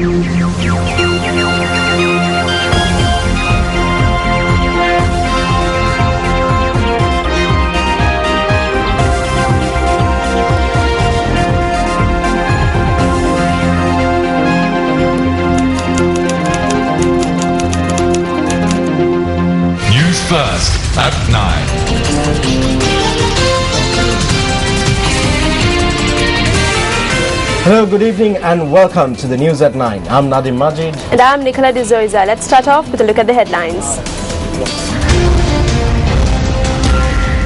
News First at 9. Hello, good evening and welcome to the News at 9. I'm Nadim Majid. And I'm Nicola D'Zoiza. Let's start off with a look at the headlines.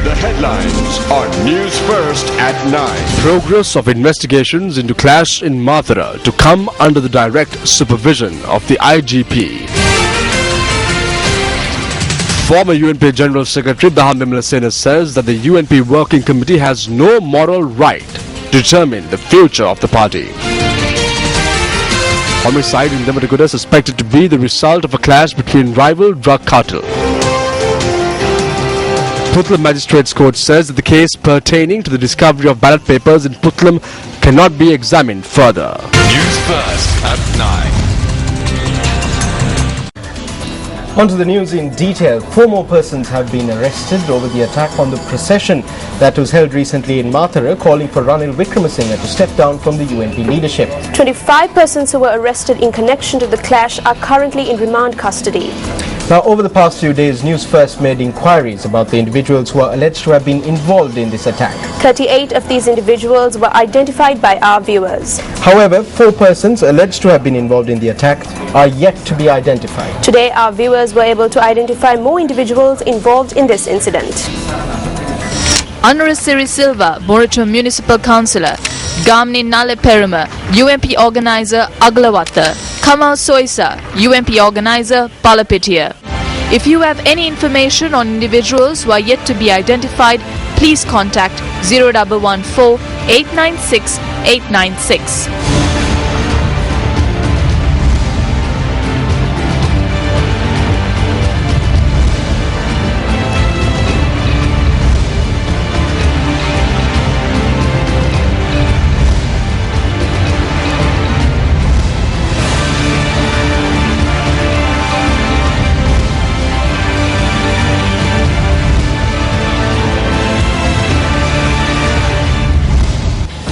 The headlines on News First at 9. Progress of investigations into clash in Mathura to come under the direct supervision of the IGP. Former UNP General Secretary Baham Sena says that the UNP Working Committee has no moral right to determine the future of the party. Homicide in Demataguda suspected to be the result of a clash between rival drug cartel. Puttlam Magistrates Court says that the case pertaining to the discovery of ballot papers in Puttlam cannot be examined further. News First at 9. On to the news in detail. 4 more persons have been arrested over the attack on the procession that was held recently in Mathura, calling for Ranil Wickramasinghe to step down from the UNP leadership. 25 persons who were arrested in connection to the clash are currently in remand custody. Now, over the past few days, News First made inquiries about the individuals who are alleged to have been involved in this attack. 38 of these individuals were identified by our viewers. However, 4 persons alleged to have been involved in the attack are yet to be identified. Today, our viewers were able to identify more individuals involved in this incident. Anurasiri Silva, Borito Municipal Councillor; Gamni Nale Peruma, UMP Organizer Aglawata; Kamal Soisa, UMP Organizer Palapitia. If you have any information on individuals who are yet to be identified, please contact 0114 896 896.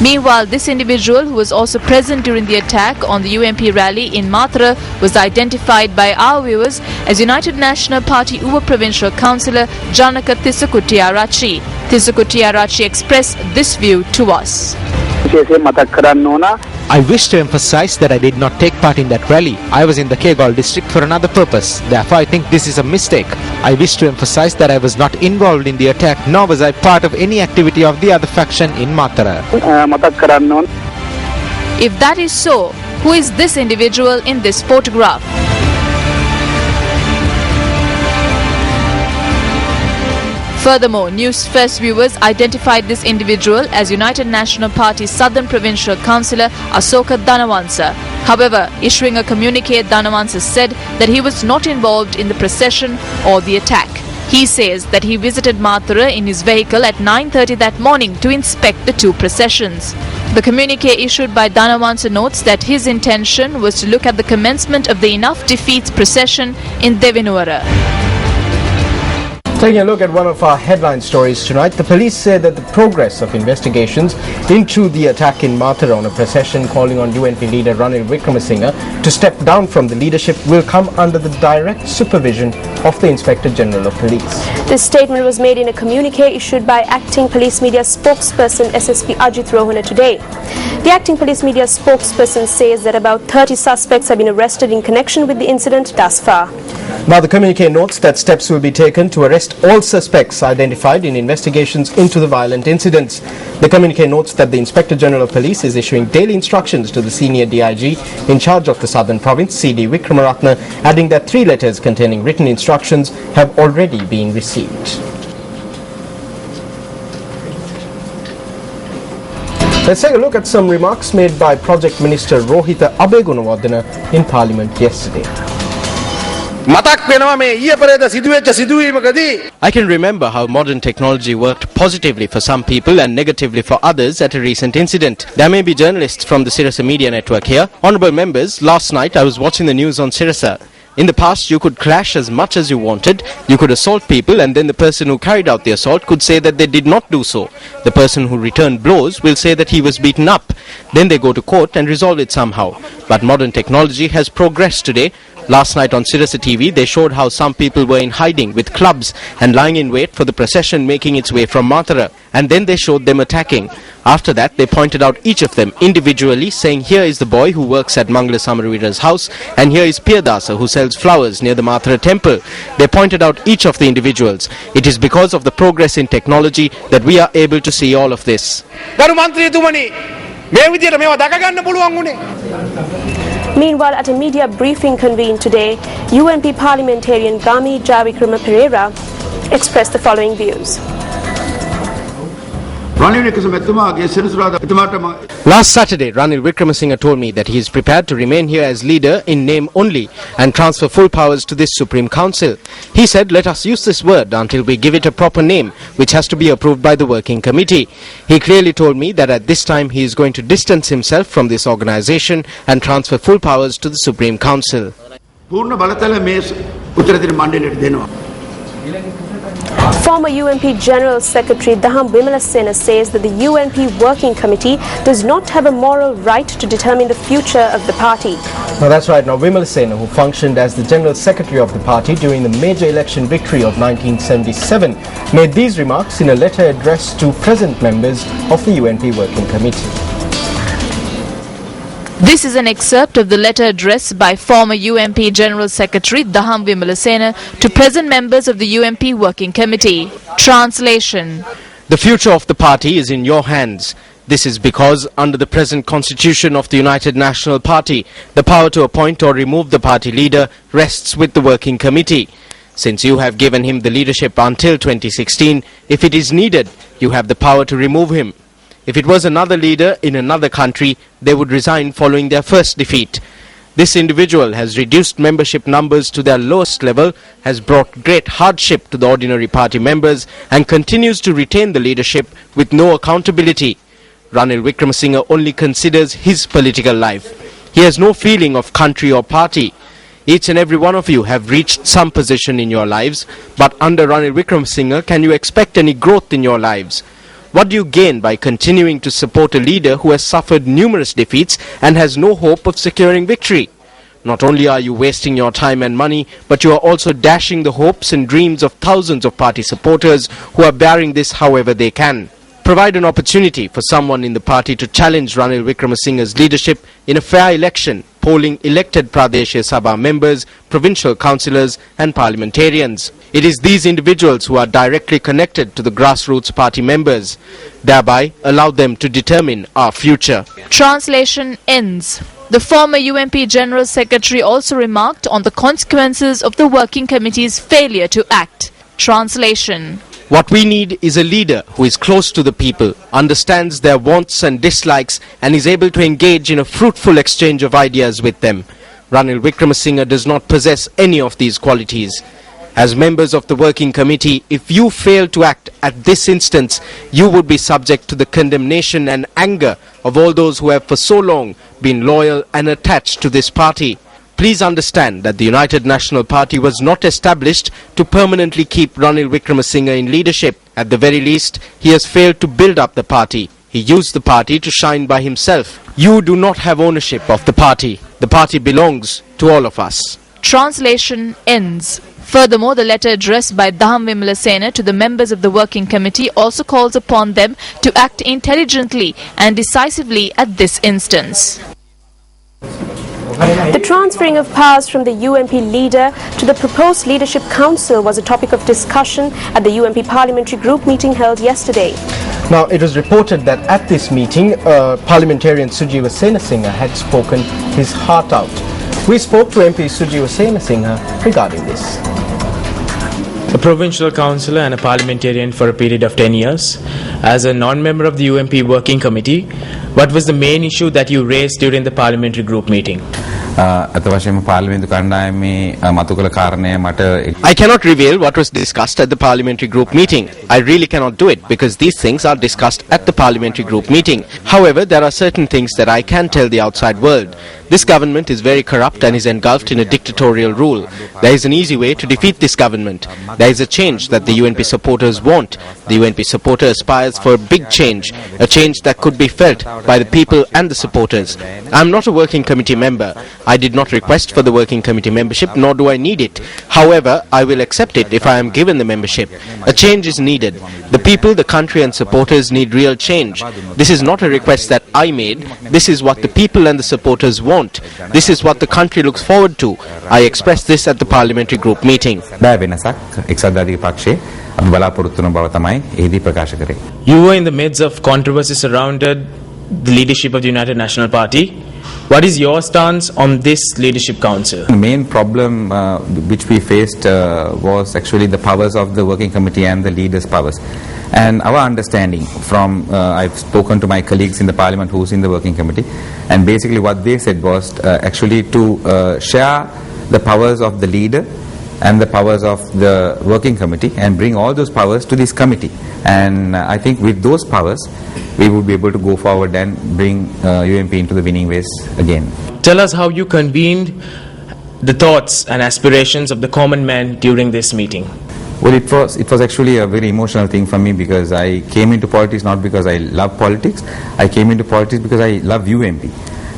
Meanwhile, this individual, who was also present during the attack on the UMP rally in Mathura, was identified by our viewers as United National Party Uva Provincial Councillor Janaka Tisakutiarachi. Tisakutiarachi expressed this view to us. I wish to emphasize that I did not take part in that rally. I was in the Kegal district for another purpose. Therefore, I think this is a mistake. I wish to emphasize that I was not involved in the attack, nor was I part of any activity of the other faction in Mathura. If that is so, who is this individual in this photograph? Furthermore, News First viewers identified this individual as United National Party Southern Provincial Councillor Asoka Dhanavansa. However, issuing a communique, Dhanavansa said that he was not involved in the procession or the attack. He says that he visited Mathura in his vehicle at 9:30 that morning to inspect the 2 processions. The communique issued by Dhanavansa notes that his intention was to look at the commencement of the Enough Defeats procession in Devinuvara. Taking a look at one of our headline stories tonight, the police say that the progress of investigations into the attack in Mathura on a procession calling on UNP leader Ranil Wickramasinghe to step down from the leadership will come under the direct supervision of the Inspector General of Police. This statement was made in a communique issued by Acting Police Media spokesperson SSP Ajit Rohana today. The Acting Police Media spokesperson says that about 30 suspects have been arrested in connection with the incident thus far. Now, the communique notes that steps will be taken to arrest all suspects identified in investigations into the violent incidents. The communique notes that the Inspector General of Police is issuing daily instructions to the senior DIG in charge of the Southern Province, CD Vikramaratne, adding that 3 letters containing written instructions have already been received. Let's take a look at some remarks made by Project Minister Rohita Abegunawardena in Parliament yesterday. මතක් වෙනවා මේ ඊයේ පෙරේද සිදුවෙච්ච සිදුවීමකදී I can remember how modern technology worked positively for some people and negatively for others at a recent incident. There may be journalists from the Sirasa Media Network here. Honorable members, last night I was watching the news on Sirasa. In the past, you could crash as much as you wanted, you could assault people, and then the person who carried out the assault could say that they did not do so. The person who returned blows will say that he was beaten up. Then they go to court and resolve it somehow. But modern technology has progressed today. Last night on Sirasa TV, they showed how some people were in hiding with clubs and lying in wait for the procession making its way from Mathura. And then they showed them attacking. After that, they pointed out each of them individually, saying here is the boy who works at Mangala Samaravira's house, and here is Piyadasa who sells flowers near the Mathura temple. They pointed out each of the individuals. It is because of the progress in technology that we are able to see all of this. Meanwhile, at a media briefing convened today, UNP parliamentarian Gami Javikrama Pereira expressed the following views. Last Saturday, Ranil Wickremesinghe told me that he is prepared to remain here as leader in name only and transfer full powers to this Supreme Council. He said, let us use this word until we give it a proper name, which has to be approved by the working committee. He clearly told me that at this time he is going to distance himself from this organization and transfer full powers to the Supreme Council. Former UNP General Secretary Daham Vimalasena says that the UNP Working Committee does not have a moral right to determine the future of the party. Now that's right. Now Vimalasena, who functioned as the General Secretary of the party during the major election victory of 1977, made these remarks in a letter addressed to present members of the UNP Working Committee. This is an excerpt of the letter addressed by former UNP General Secretary Daham Vimalasena to present members of the UNP Working Committee. Translation. The future of the party is in your hands. This is because under the present constitution of the United National Party, the power to appoint or remove the party leader rests with the Working Committee. Since you have given him the leadership until 2016, if it is needed, you have the power to remove him. If it was another leader in another country, they would resign following their first defeat. This individual has reduced membership numbers to their lowest level, has brought great hardship to the ordinary party members, and continues to retain the leadership with no accountability. Ranil Wickremesinghe only considers his political life. He has no feeling of country or party. Each and every one of you have reached some position in your lives, but under Ranil Wickremesinghe, can you expect any growth in your lives? What do you gain by continuing to support a leader who has suffered numerous defeats and has no hope of securing victory? Not only are you wasting your time and money, but you are also dashing the hopes and dreams of thousands of party supporters who are bearing this however they can. Provide an opportunity for someone in the party to challenge Ranil Wickremesinghe's leadership in a fair election, polling elected Pradeshya Sabha members, provincial councillors and parliamentarians. It is these individuals who are directly connected to the grassroots party members. Thereby, allow them to determine our future. Translation ends. The former UNP General Secretary also remarked on the consequences of the Working Committee's failure to act. Translation. What we need is a leader who is close to the people, understands their wants and dislikes, and is able to engage in a fruitful exchange of ideas with them. Ranil Wickremesinghe does not possess any of these qualities. As members of the Working Committee, if you fail to act at this instance, you would be subject to the condemnation and anger of all those who have for so long been loyal and attached to this party. Please understand that the United National Party was not established to permanently keep Ranil Wickremesinghe in leadership. At the very least, he has failed to build up the party. He used the party to shine by himself. You do not have ownership of the party. The party belongs to all of us. Translation ends. Furthermore, the letter addressed by Daham Vimalasena to the members of the Working Committee also calls upon them to act intelligently and decisively at this instance. The transferring of powers from the UNP leader to the proposed Leadership Council was a topic of discussion at the UNP Parliamentary Group meeting held yesterday. Now, it was reported that at this meeting, Parliamentarian Sujiva Senasinghe had spoken his heart out. We spoke to MP Sujiva Senasinghe regarding this. A provincial councillor and a parliamentarian for a period of 10 years. As a non-member of the UNP Working Committee, what was the main issue that you raised during the parliamentary group meeting? I cannot reveal what was discussed at the parliamentary group meeting. I really cannot do it because these things are discussed at the parliamentary group meeting. However, there are certain things that I can tell the outside world. This government is very corrupt and is engulfed in a dictatorial rule. There is an easy way to defeat this government. There is a change that the UNP supporters want. The UNP supporter aspires for a big change, a change that could be felt by the people and the supporters. I am not a working committee member. I did not request for the working committee membership, nor do I need it. However, I will accept it if I am given the membership. A change is needed. The people, the country and supporters need real change. This is not a request that I made. This is what the people and the supporters want. This is what the country looks forward to. I expressed this at the parliamentary group meeting. You were in the midst of controversy surrounded the leadership of the United National Party. What is your stance on this leadership council? The main problem which we faced was actually the powers of the working committee and the leaders' powers. And our understanding from, I've spoken to my colleagues in the parliament who's in the working committee, and basically what they said was actually to share the powers of the leader and the powers of the working committee and bring all those powers to this committee. And I think with those powers, we would be able to go forward and bring UMP into the winning ways again. Tell us how you convened the thoughts and aspirations of the common man during this meeting. Well, it was actually a very emotional thing for me because I came into politics not because I love politics. I came into politics because I love UMP.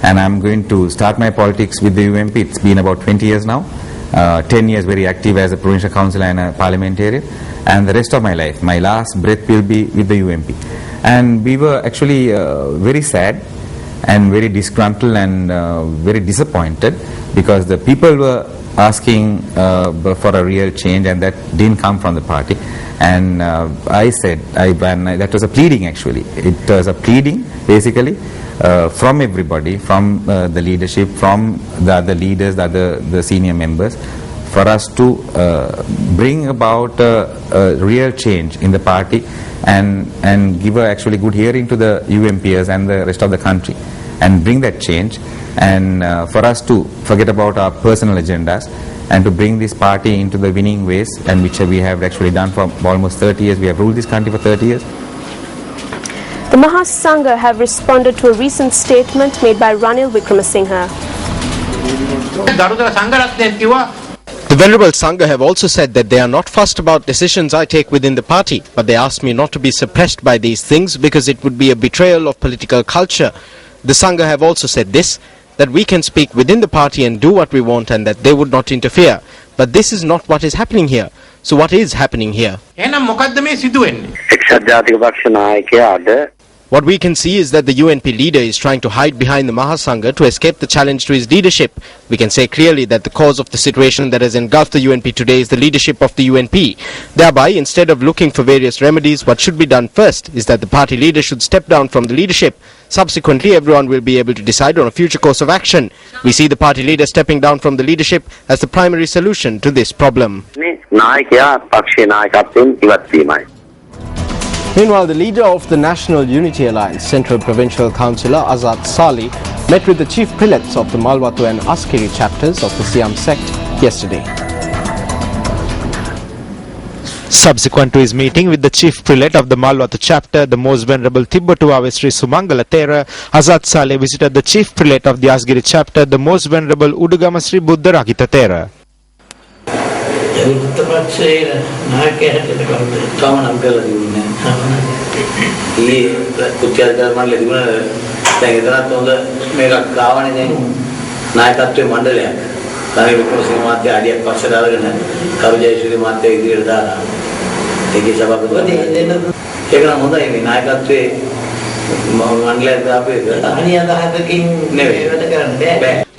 And I'm going to start my politics with the UMP. It's been about 20 years now. 10 years very active as a provincial councillor and a parliamentarian. And the rest of my life, my last breath will be with the UMP. And we were actually very sad and very disgruntled and very disappointed because the people were asking for a real change, and that didn't come from the party. And I said, that was a pleading actually. It was a pleading basically from everybody, from the leadership, from the other leaders, the senior members, for us to bring about a real change in the party and give actually good hearing to the UMPers and the rest of the country and bring that change, and for us to forget about our personal agendas and to bring this party into the winning ways, and which we have actually done for almost 30 years. We have ruled this country for 30 years. The Mahasangha have responded to a recent statement made by Ranil Wickramasinghe. The Venerable Sangha have also said that they are not fussed about decisions I take within the party, but they asked me not to be suppressed by these things because it would be a betrayal of political culture. The Sangha have also said this, that we can speak within the party and do what we want and that they would not interfere. But this is not what is happening here. So what is happening here? What we can see is that the UNP leader is trying to hide behind the Mahasangha to escape the challenge to his leadership. We can say clearly that the cause of the situation that has engulfed the UNP today is the leadership of the UNP. Thereby, instead of looking for various remedies, what should be done first is that the party leader should step down from the leadership. Subsequently, everyone will be able to decide on a future course of action. We see the party leader stepping down from the leadership as the primary solution to this problem. Meanwhile, the leader of the National Unity Alliance, Central Provincial Councillor Azad Sali, met with the chief prelates of the Malwatu and Askeri chapters of the Siam sect yesterday. Subsequent to his meeting with the chief prelate of the Malwatu chapter, the most venerable Tibbatuawe Sri Sumangala Thera, Azad Saleh visited the chief prelate of the Asgiri chapter, the most venerable Udugama Sri Buddharakita Thera.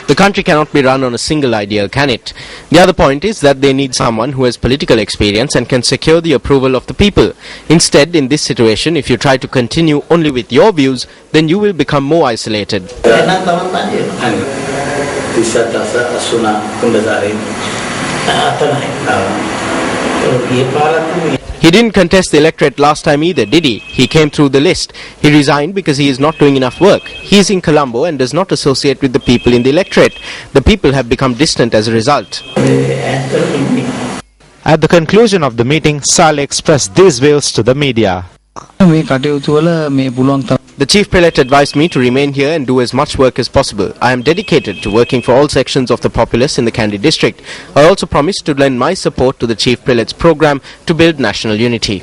The country cannot be run on a single ideal, can it? The other point is that they need someone who has political experience and can secure the approval of the people. Instead, in this situation, if you try to continue only with your views, then you will become more isolated. He didn't contest the electorate last time either, did he? He came through the list. He resigned because he is not doing enough work. He is in Colombo and does not associate with the people in the electorate. The people have become distant as a result. At the conclusion of the meeting, Saleh expressed these views to the media. The chief prelate advised me to remain here and do as much work as possible. I am dedicated to working for all sections of the populace in the Kandy district. I also promised to lend my support to the chief prelate's program to build national unity.